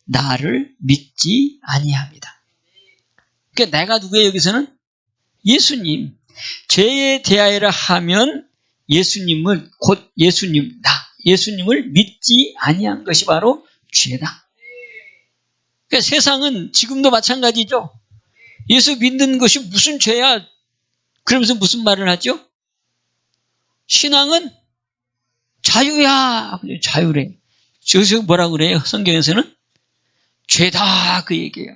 나를 믿지 아니합니다. 그러니까 내가 누구예요 여기서는? 예수님. 죄에 대하여라 하면 예수님을 곧 예수님을 믿지 아니한 것이 바로 죄다. 그러니까 세상은 지금도 마찬가지죠. 예수 믿는 것이 무슨 죄야? 그러면서 무슨 말을 하죠? 신앙은 자유야. 자유래. 저기서 뭐라고 그래요? 성경에서는? 죄다 그 얘기예요.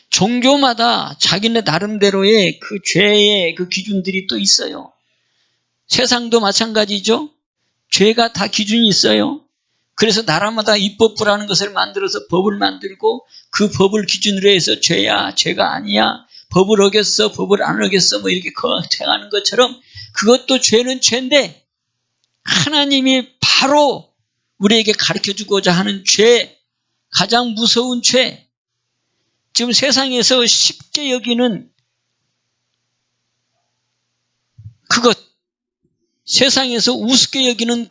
종교마다 자기네 나름대로의 그 죄의 그 기준들이 또 있어요. 세상도 마찬가지죠. 죄가 다 기준이 있어요. 그래서 나라마다 입법부라는 것을 만들어서 법을 만들고 그 법을 기준으로 해서 죄야, 죄가 아니야, 법을 어겼어, 법을 안 어겼어, 뭐 이렇게 행하는 것처럼 그것도 죄는 죄인데 하나님이 바로 우리에게 가르쳐주고자 하는 죄, 가장 무서운 죄, 지금 세상에서 쉽게 여기는 그것, 세상에서 우습게 여기는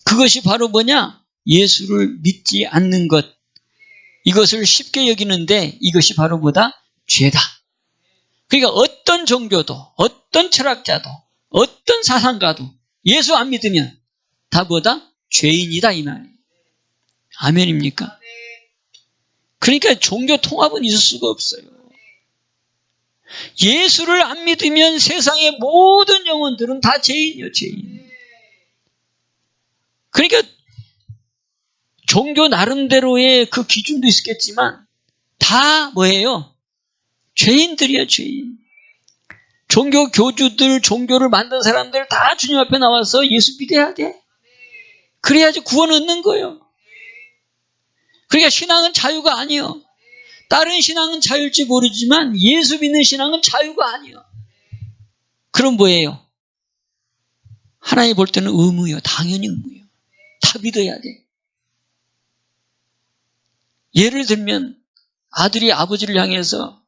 그것이 바로 뭐냐? 예수를 믿지 않는 것. 이것을 쉽게 여기는데 이것이 바로 뭐다? 죄다. 그러니까 어떤 종교도, 어떤 철학자도, 어떤 사상가도 예수 안 믿으면 다 뭐다? 죄인이다 이 말이에요. 아멘입니까? 그러니까 종교 통합은 있을 수가 없어요. 예수를 안 믿으면 세상의 모든 영혼들은 다 죄인이요, 죄인. 그러니까 종교 나름대로의 그 기준도 있겠지만 다 뭐예요? 죄인들이야, 죄인. 종교 교주들, 종교를 만든 사람들 다 주님 앞에 나와서 예수 믿어야 돼. 그래야지 구원 얻는 거예요. 그러니까 신앙은 자유가 아니에요. 다른 신앙은 자유일지 모르지만 예수 믿는 신앙은 자유가 아니에요. 그럼 뭐예요? 하나님 볼 때는 의무예요. 당연히 의무예요. 다 믿어야 돼. 예를 들면 아들이 아버지를 향해서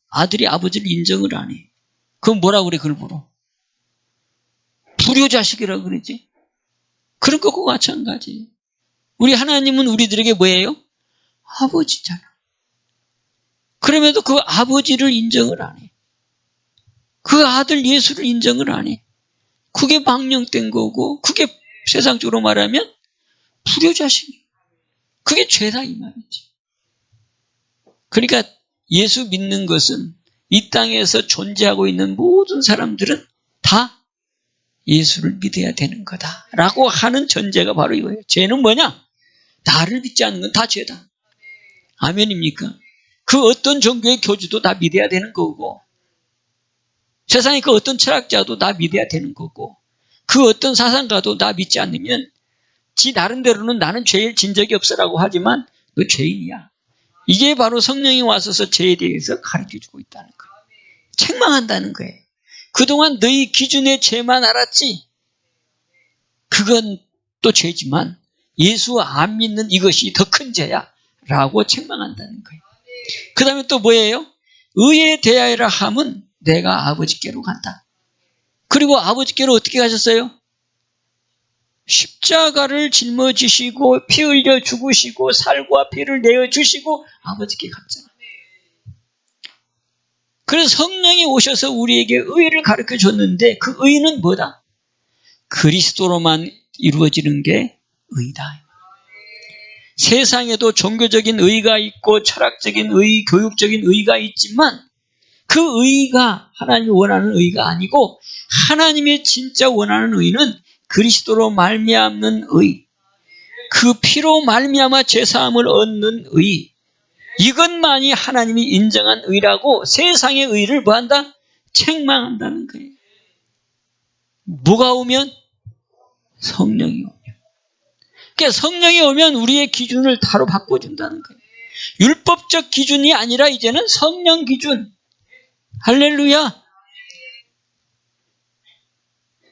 아들이 아버지를 인정을 안 해. 그럼 뭐라고 그래, 그걸 보러? 불효자식이라고 그러지. 그런 것과 마찬가지. 우리 하나님은 우리들에게 뭐예요? 아버지잖아. 그럼에도 그 아버지를 인정을 안 해. 그 아들 예수를 인정을 안 해. 그게 망령된 거고, 그게 세상적으로 말하면 불효자식이에요. 그게 죄다 이 말이지. 그러니까 예수 믿는 것은 이 땅에서 존재하고 있는 모든 사람들은 다 예수를 믿어야 되는 거다라고 하는 전제가 바로 이거예요. 죄는 뭐냐? 나를 믿지 않는 건 다 죄다. 아멘입니까? 그 어떤 종교의 교주도 다 믿어야 되는 거고, 세상에 그 어떤 철학자도 다 믿어야 되는 거고, 그 어떤 사상가도 다 믿지 않으면 지 나름대로는 나는 죄를 진 적이 없어라고 하지만 너 죄인이야. 이게 바로 성령이 와서서 죄에 대해서 가르쳐주고 있다는 거예요. 책망한다는 거예요. 그동안 너희 기준의 죄만 알았지? 그건 또 죄지만 예수 안 믿는 이것이 더 큰 죄야 라고 책망한다는 거예요. 그 다음에 또 뭐예요? 의에 대하여라 함은 내가 아버지께로 간다. 그리고 아버지께로 어떻게 가셨어요? 십자가를 짊어지시고 피 흘려 죽으시고 살과 피를 내어주시고 아버지께 갔잖아요. 그래서 성령이 오셔서 우리에게 의를 가르쳐 줬는데 그 의는 뭐다? 그리스도로만 이루어지는 게 의다. 세상에도 종교적인 의가 있고 철학적인 의, 교육적인 의가 있지만 그 의가 하나님이 원하는 의가 아니고 하나님의 진짜 원하는 의는 그리스도로 말미암는 의, 그 피로 말미암아 죄사함을 얻는 의, 이것만이 하나님이 인정한 의라고 세상의 의를 뭐한다? 책망한다는 거예요. 뭐가 오면? 성령이 오면. 그러니까 성령이 오면 우리의 기준을 다로 바꿔준다는 거예요. 율법적 기준이 아니라 이제는 성령 기준. 할렐루야.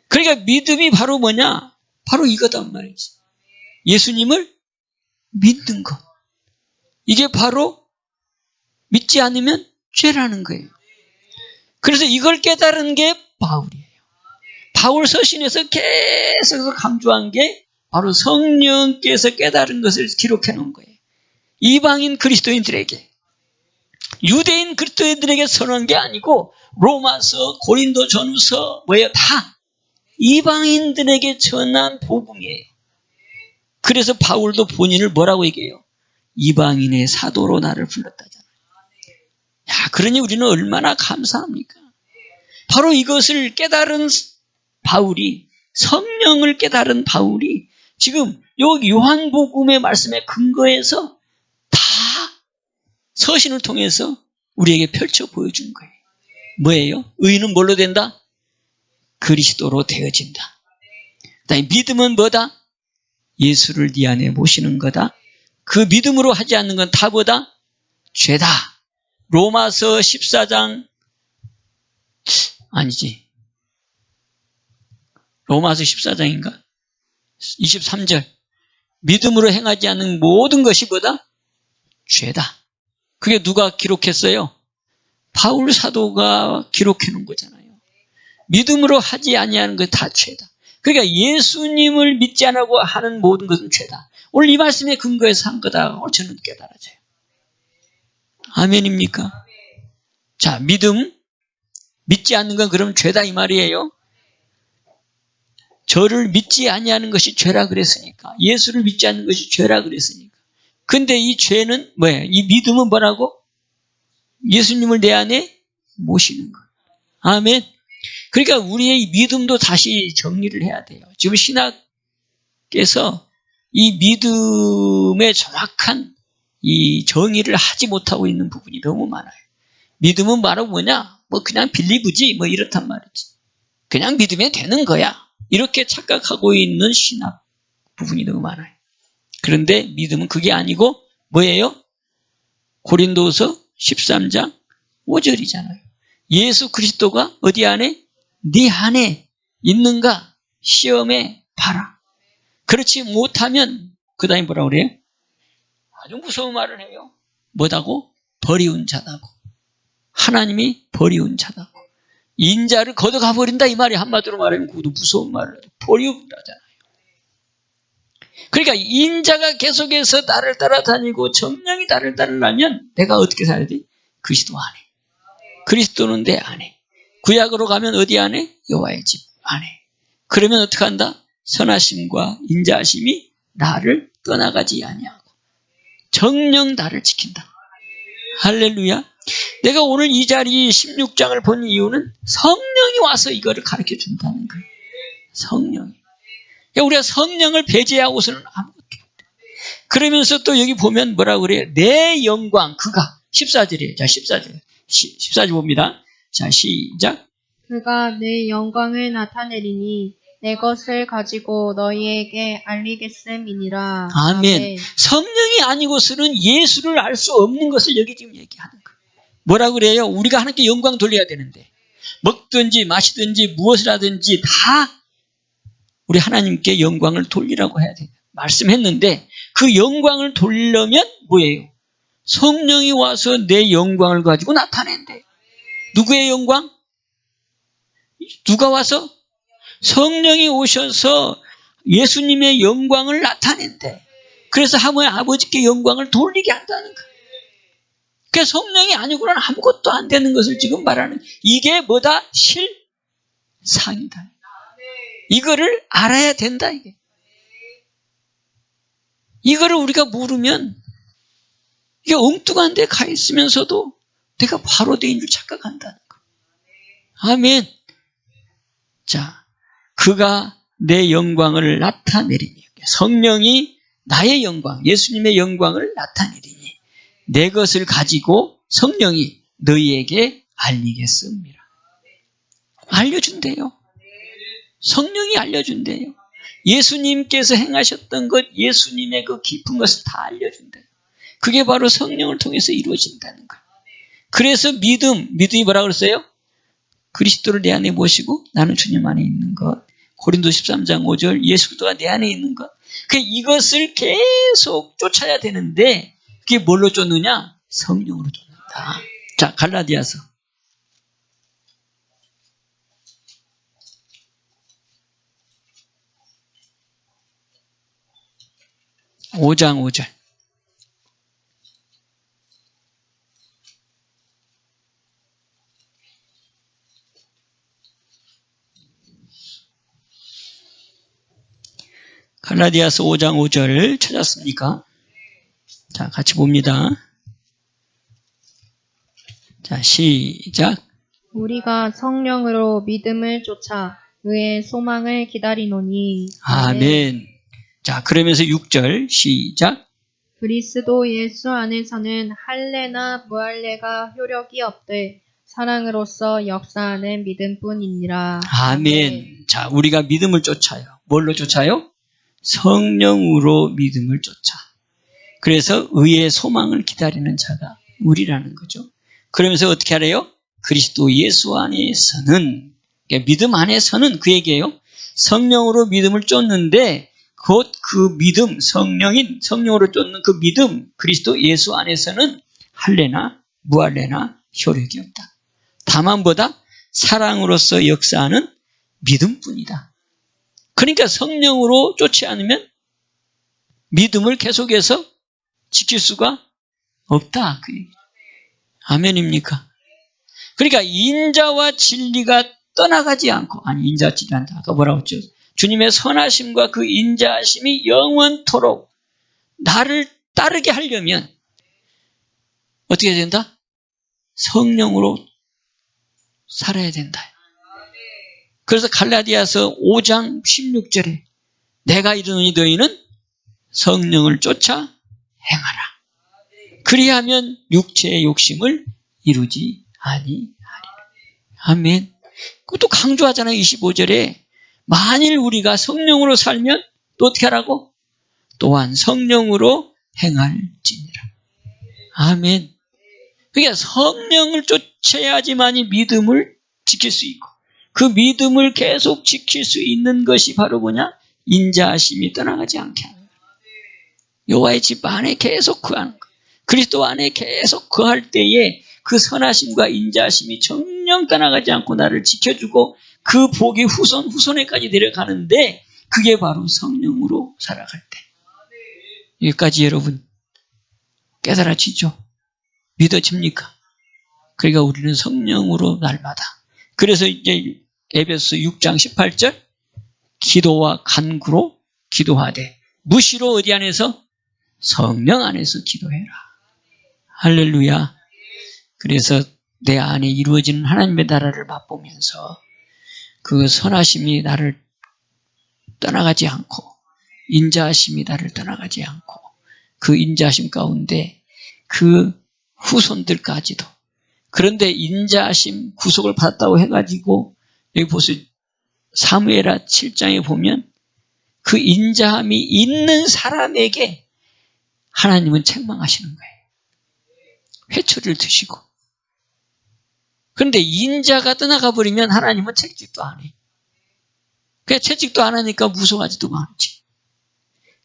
그러니까 믿음이 바로 뭐냐? 바로 이거단 말이지. 예수님을 믿는 것. 이게 바로 믿지 않으면 죄라는 거예요. 그래서 이걸 깨달은 게 바울이에요. 바울 서신에서 계속 강조한 게 바로 성령께서 깨달은 것을 기록해 놓은 거예요. 이방인 그리스도인들에게, 유대인 그리스도인들에게 선언한 게 아니고 로마서, 고린도 전후서 뭐예요? 다 이방인들에게 전한 복음이에요. 그래서 바울도 본인을 뭐라고 얘기해요? 이방인의 사도로 나를 불렀다잖아요. 야, 그러니 우리는 얼마나 감사합니까? 바로 이것을 깨달은 바울이, 성령을 깨달은 바울이 지금 요 요한복음의 말씀에 근거해서 다 서신을 통해서 우리에게 펼쳐 보여준 거예요. 뭐예요? 의는 뭘로 된다? 그리스도로 되어진다. 그다음에 믿음은 뭐다? 예수를 네 안에 모시는 거다. 그 믿음으로 하지 않는 건 다 뭐다? 죄다. 로마서 14장 아니지. 로마서 14장인가? 23절. 믿음으로 행하지 않는 모든 것이 뭐다? 죄다. 그게 누가 기록했어요? 바울 사도가 기록해 놓은 거잖아요. 믿음으로 하지 아니하는 것 다 죄다. 그러니까 예수님을 믿지 않고 하는 모든 것은 죄다. 오늘 이 말씀에 근거해서 한 거다라고 저는 깨달아져요. 아멘입니까? 자, 믿음, 믿지 않는 건 그럼 죄다 이 말이에요. 저를 믿지 아니하는 것이 죄라 그랬으니까, 예수를 믿지 않는 것이 죄라 그랬으니까. 근데 이 죄는 뭐예요? 이 믿음은 뭐라고? 예수님을 내 안에 모시는 것. 아멘. 그러니까 우리의 믿음도 다시 정리를 해야 돼요. 지금 신학께서 이 믿음의 정확한 이 정의를 하지 못하고 있는 부분이 너무 많아요. 믿음은 바로 뭐냐? 뭐 그냥 빌리브지 뭐 이렇단 말이지. 그냥 믿으면 되는 거야. 이렇게 착각하고 있는 신학 부분이 너무 많아요. 그런데 믿음은 그게 아니고 뭐예요? 고린도서 13장 5절이잖아요. 예수 그리스도가 어디 안에? 네 안에 있는가? 시험해 봐라. 그렇지 못하면 그 다음에 뭐라고 그래요? 아주 무서운 말을 해요. 뭐다고? 버리운 자다고. 하나님이 버리운 자다고. 인자를 걷어가 버린다 이 말이 한마디로 말하면 그것도 무서운 말을 해요. 버리운다잖아요. 그러니까 인자가 계속해서 나를 따라다니고 정령이 나를 따르려면 내가 어떻게 살아야 돼? 그리스도 안에. 그리스도는 내 안에. 구약으로 가면 어디 안에? 여호와의 집 안에. 그러면 어떻게 한다? 선하심과 인자하심이 나를 떠나가지 아니하고 정령 나를 지킨다. 할렐루야. 내가 오늘 이 자리 16장을 본 이유는 성령이 와서 이거를 가르쳐 준다는 거예요. 성령이. 그러니까 우리가 성령을 배제하고서는 아무것도 없다. 그러면서 또 여기 보면 뭐라고 그래요? 내 영광, 그가. 14절이에요. 자, 14절. 14절 봅니다. 자, 시작. 그가 내 영광을 나타내리니 내 것을 가지고 너희에게 알리겠음이니라. 아멘. 성령이 아니고서는 예수를 알 수 없는 것을 여기 지금 얘기하는 거예요. 뭐라고 그래요? 우리가 하나님께 영광 돌려야 되는데 먹든지 마시든지 무엇을 하든지 다 우리 하나님께 영광을 돌리라고 해야 돼요. 말씀했는데 그 영광을 돌려면 뭐예요? 성령이 와서 내 영광을 가지고 나타낸대. 누구의 영광? 누가 와서? 성령이 오셔서 예수님의 영광을 나타낸대. 그래서 하나님 아버지께 영광을 돌리게 한다는 거예요. 그러니까 성령이 아니고는 아무것도 안 되는 것을 지금 말하는, 이게 뭐다? 실상이다. 이거를 알아야 된다, 이게. 이거를 우리가 모르면 이게 엉뚱한 데 가 있으면서도 내가 바로 대인 줄 착각한다는 거예요. 아멘. 자, 그가 내 영광을 나타내리니, 성령이 나의 영광, 예수님의 영광을 나타내리니 내 것을 가지고 성령이 너희에게 알리겠습니다. 알려준대요. 성령이 알려준대요. 예수님께서 행하셨던 것, 예수님의 그 깊은 것을 다 알려준대요. 그게 바로 성령을 통해서 이루어진다는 거예요. 그래서 믿음이 뭐라고 그랬어요? 그리스도를 내 안에 모시고 나는 주님 안에 있는 것. 고린도 13장 5절 예수 그리스도가 내 안에 있는 것. 이것을 계속 쫓아야 되는데 그게 뭘로 쫓느냐? 성령으로 쫓는다. 자, 갈라디아서 5장 5절. 갈라디아서 5장 5절 찾았습니까? 자, 같이 봅니다. 자, 시작. 우리가 성령으로 믿음을 쫓아 의의 소망을 기다리노니. 아멘. 자, 그러면서 6절 시작. 그리스도 예수 안에서는 할례나 무할례가 효력이 없되 사랑으로서 역사하는 믿음뿐이니라. 아멘. 자, 우리가 믿음을 쫓아요. 뭘로 쫓아요? 성령으로 믿음을 쫓아. 그래서 의의 소망을 기다리는 자가 우리라는 거죠. 그러면서 어떻게 하래요? 그리스도 예수 안에서는, 그러니까 믿음 안에서는 그 얘기예요. 성령으로 믿음을 쫓는데 곧 그 믿음, 성령으로 쫓는 그 믿음, 그리스도 예수 안에서는 할례나 무할례나 효력이 없다. 다만 보다 사랑으로서 역사하는 믿음뿐이다. 그러니까 성령으로 쫓지 않으면 믿음을 계속해서 지킬 수가 없다. 그 얘기. 아멘입니까? 그러니까 인자와 진리가 떠나가지 않고, 아니 인자와 진리한다. 아까 뭐라고 했죠? 주님의 선하심과 그 인자하심이 영원토록 나를 따르게 하려면 어떻게 해야 된다? 성령으로 살아야 된다. 그래서 갈라디아서 5장 16절에 내가 이르노니 너희는 성령을 쫓아 행하라. 그리하면 육체의 욕심을 이루지 아니하리라. 아멘. 그것도 강조하잖아요. 25절에 만일 우리가 성령으로 살면 또 어떻게 하라고? 또한 성령으로 행할지니라. 아멘. 그러니까 성령을 쫓아야지만이 믿음을 지킬 수 있고 그 믿음을 계속 지킬 수 있는 것이 바로 뭐냐? 인자하심이 떠나가지 않게 하는 거예요. 여호와의 집 안에 계속 거하는 거예요. 그리스도 안에 계속 거할 때에 그 선하심과 인자하심이 정녕 떠나가지 않고 나를 지켜주고 그 복이 후손에까지 내려가는데 그게 바로 성령으로 살아갈 때. 여기까지 여러분 깨달아지죠? 믿어집니까? 그러니까 우리는 성령으로 날마다. 그래서 이제 에베소 6장 18절 기도와 간구로 기도하되 무시로 어디 안에서? 성령 안에서 기도해라. 할렐루야. 그래서 내 안에 이루어지는 하나님의 나라를 맛보면서 그 선하심이 나를 떠나가지 않고 인자하심이 나를 떠나가지 않고 그 인자하심 가운데 그 후손들까지도. 그런데 인자하심 구속을 받았다고 해가지고 여기 보세요. 사무엘하 7장에 보면 그 인자함이 있는 사람에게 하나님은 책망하시는 거예요. 회초리를 드시고. 그런데 인자가 떠나가 버리면 하나님은 채찍도 안 해. 그냥 채찍도 안 하니까 무서워하지도 않지.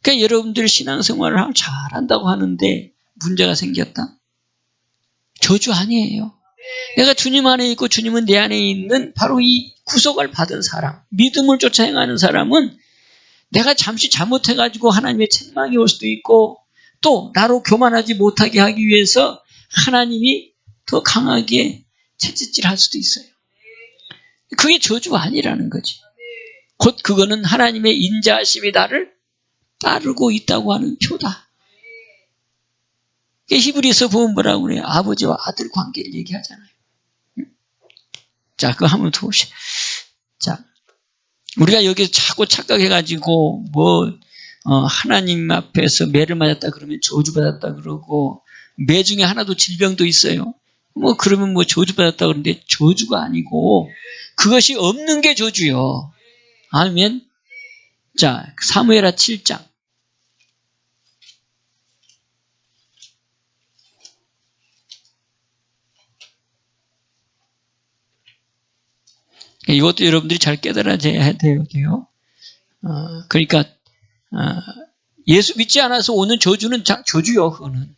그러니까 여러분들 신앙생활을 잘한다고 하는데 문제가 생겼다? 저주 아니에요. 내가 주님 안에 있고 주님은 내 안에 있는 바로 이 구속을 받은 사람, 믿음을 쫓아 행하는 사람은 내가 잠시 잘못해가지고 하나님의 책망이 올 수도 있고 또 나로 교만하지 못하게 하기 위해서 하나님이 더 강하게 채찍질할 수도 있어요. 그게 저주가 아니라는 거지. 곧 그거는 하나님의 인자하심이 나를 따르고 있다고 하는 표다. 히브리서 보면 뭐라고 그래요? 아버지와 아들 관계를 얘기하잖아요. 자, 그거 한번 더 보시죠. 자, 우리가 여기서 자꾸 착각해가지고 하나님 앞에서 매를 맞았다 그러면 저주받았다 그러고 매 중에 하나도 질병도 있어요. 그러면 저주받았다 그러는데 저주가 아니고 그것이 없는 게 저주요. 아멘. 자, 사무엘하 7장. 이것도 여러분들이 잘 깨달아야 돼요. 그러니까 예수 믿지 않아서 오는 저주는 저주요. 그거는.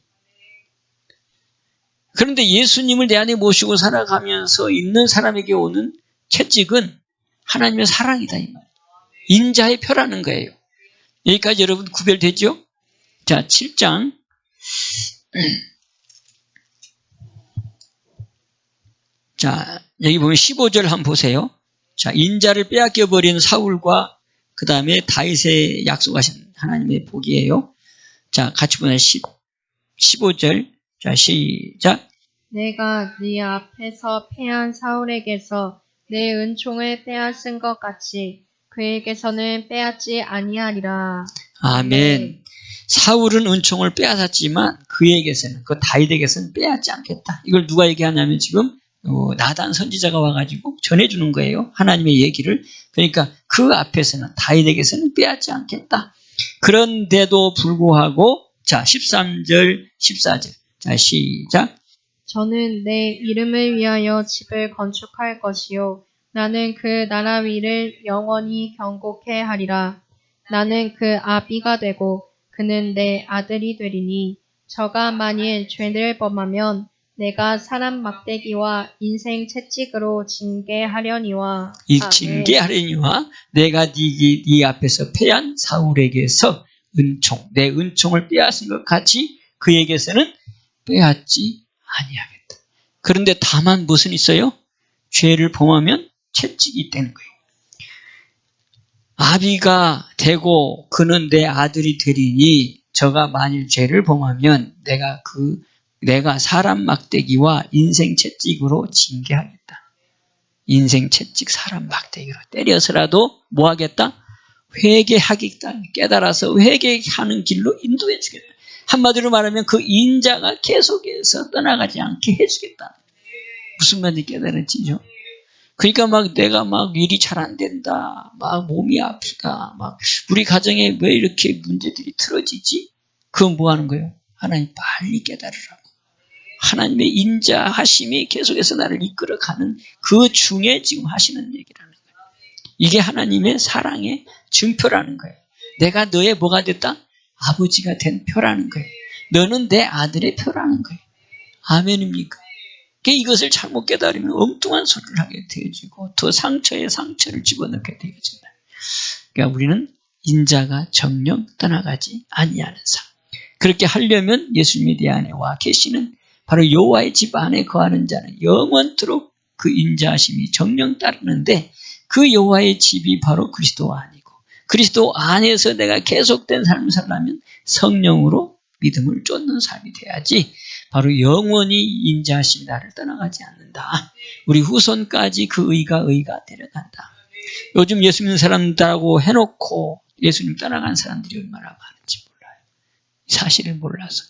그런데 예수님을 내 안에 모시고 살아가면서 있는 사람에게 오는 채찍은 하나님의 사랑이다. 이 말. 인자의 표라는 거예요. 여기까지 여러분 구별되죠? 자, 7장. 자, 여기 보면 15절 한번 보세요. 자, 인자를 빼앗겨버린 사울과 그 다음에 다윗에 약속하신 하나님의 복이에요. 자, 같이 보면 15절. 자, 시작. 내가 네 앞에서 패한 사울에게서 내 은총을 빼앗은 것 같이 그에게서는 빼앗지 아니하리라. 아멘. 사울은 은총을 빼앗았지만 그에게서는, 그 다윗에게서는 빼앗지 않겠다. 이걸 누가 얘기하냐면 지금 나단 선지자가 와가지고 전해주는 거예요. 하나님의 얘기를. 그러니까 그 앞에서는 다윗에게서는 빼앗지 않겠다. 그런데도 불구하고 자 13절 14절 자 시작. 저는 내 이름을 위하여 집을 건축할 것이요 나는 그 나라 위를 영원히 경고케 하리라. 나는 그 아비가 되고 그는 내 아들이 되리니 저가 만일 죄를 범하면 내가 사람 막대기와 인생 채찍으로 징계하려니와. 이 징계하려니와 내가 네 앞에서 패한 사울에게서 내 은총을 빼앗은 것 같이 그에게서는 빼앗지 아니하겠다. 그런데 다만 무슨 있어요? 죄를 범하면 채찍이 있다는 거예요. 아비가 되고 그는 내 아들이 되리니 저가 만일 죄를 범하면 내가 사람 막대기와 인생 채찍으로 징계하겠다. 인생 채찍 사람 막대기로 때려서라도 뭐 하겠다? 회개하겠다. 깨달아서 회개하는 길로 인도해 주겠다. 한마디로 말하면 그 인자가 계속해서 떠나가지 않게 해주겠다. 무슨 말인지 깨달았지죠? 그러니까 내가 일이 잘 안 된다. 몸이 아프다. 우리 가정에 왜 이렇게 문제들이 틀어지지? 그건 뭐 하는 거예요? 하나님 빨리 깨달으라고. 하나님의 인자하심이 계속해서 나를 이끌어가는 그 중에 지금 하시는 얘기라는 거예요. 이게 하나님의 사랑의 증표라는 거예요. 내가 너의 뭐가 됐다? 아버지가 된 표라는 거예요. 너는 내 아들의 표라는 거예요. 아멘입니까? 이것을 잘못 깨달으면 엉뚱한 소리를 하게 되어지고 더 상처에 상처를 집어넣게 되어진다. 그러니까 우리는 인자가 정령 떠나가지 아니하는 삶. 그렇게 하려면 예수님이 내 안에 와 계시는 바로 여호와의 집 안에 거하는 자는 영원토록 그 인자하심이 정령 따르는데 그 여호와의 집이 바로 그리스도 안이고 그리스도 안에서 내가 계속된 삶을 살려면 성령으로 믿음을 쫓는 삶이 돼야지 바로 영원히 인자하심이 나를 떠나가지 않는다. 우리 후손까지 그 의가 데려간다. 요즘 예수 믿는 사람들하고 해놓고 예수님 떠나간 사람들이 얼마나 많은지 몰라요. 사실을 몰라서.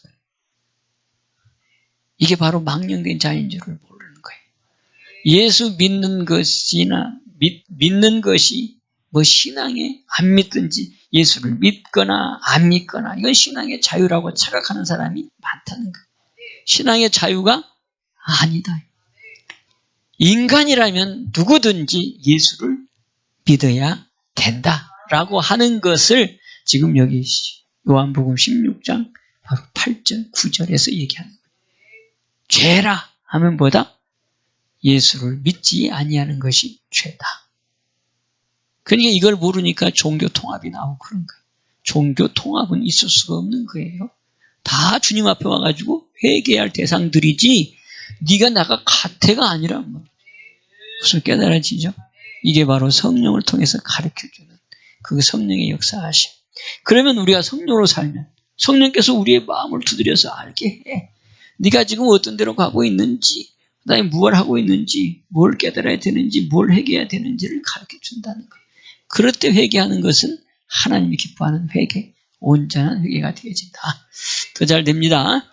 이게 바로 망령된 자인 줄을 모르는 거예요. 예수 믿는 것이나 믿는 것이 뭐 신앙에 안 믿든지 예수를 믿거나 안 믿거나 이건 신앙의 자유라고 착각하는 사람이 많다는 거예요. 신앙의 자유가 아니다. 인간이라면 누구든지 예수를 믿어야 된다라고 하는 것을 지금 여기 요한복음 16장 바로 8절, 9절에서 얘기하는 거예요. 죄라 하면 뭐다? 예수를 믿지 아니하는 것이 죄다. 그러니까 이걸 모르니까 종교 통합이 나오고 그런 거예요. 종교 통합은 있을 수가 없는 거예요. 다 주님 앞에 와가지고 회개할 대상들이지 네가 나가 가태가 아니란 말이에요. 무슨 깨달아지죠? 이게 바로 성령을 통해서 가르쳐주는 그 성령의 역사하심. 그러면 우리가 성령으로 살면 성령께서 우리의 마음을 두드려서 알게 해. 네가 지금 어떤 데로 가고 있는지, 그다음에 무엇을 하고 있는지, 뭘 깨달아야 되는지, 뭘 회개해야 되는지를 가르쳐준다는 거예요. 그럴 때 회개하는 것은 하나님이 기뻐하는 회개, 온전한 회개가 되어진다. 더 잘 됩니다.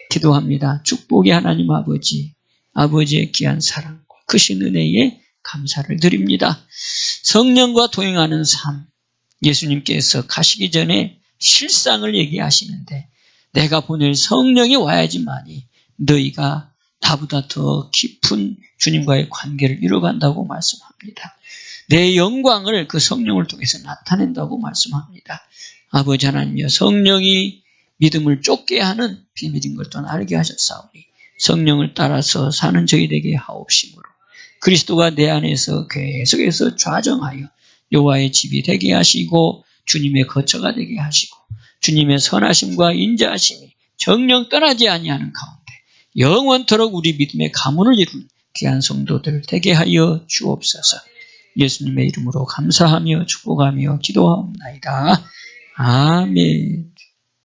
기도합니다. 축복의 하나님 아버지, 아버지의 귀한 사랑과 크신 은혜에 감사를 드립니다. 성령과 동행하는 삶, 예수님께서 가시기 전에 실상을 얘기하시는데 내가 보낼 성령이 와야지만이 너희가 나보다 더 깊은 주님과의 관계를 이뤄간다고 말씀합니다. 내 영광을 그 성령을 통해서 나타낸다고 말씀합니다. 아버지 하나님이여, 성령이 믿음을 쫓게 하는 비밀인 걸 또한 알게 하셨사오니 성령을 따라서 사는 저희 되게 하옵심으로 그리스도가 내 안에서 계속해서 좌정하여 여호와의 집이 되게 하시고 주님의 거처가 되게 하시고 주님의 선하심과 인자하심이 정령 떠나지 아니하는 가운데 영원토록 우리 믿음의 가문을 이룬 귀한 성도들 되게 하여 주옵소서. 예수님의 이름으로 감사하며 축복하며 기도하옵나이다. 아멘.